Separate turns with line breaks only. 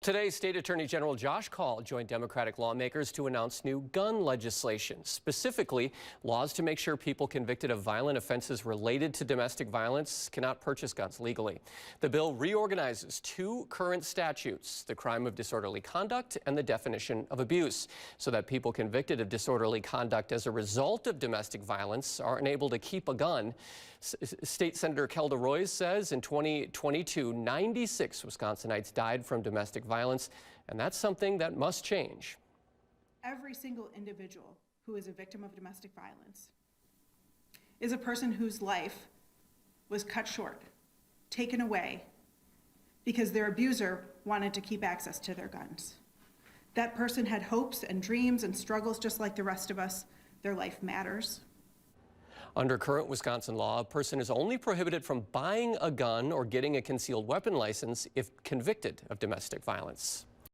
Today, State Attorney General Josh Kaul joined Democratic lawmakers to announce new gun legislation, specifically laws to make sure people convicted of violent offenses related to domestic violence cannot purchase guns legally. The bill reorganizes two current statutes, the crime of disorderly conduct and the definition of abuse, so that people convicted of disorderly conduct as a result of domestic violence are unable to keep a gun. State Senator Kelda Roys says in 2022, 96 Wisconsinites died from domestic violence, and that's something that must change.
Every single individual who is a victim of domestic violence is a person whose life was cut short, taken away, because their abuser wanted to keep access to their guns. That person had hopes and dreams and struggles just like the rest of us. Their life matters.
Under current Wisconsin law, a person is only prohibited from buying a gun or getting a concealed weapon license if convicted of domestic violence.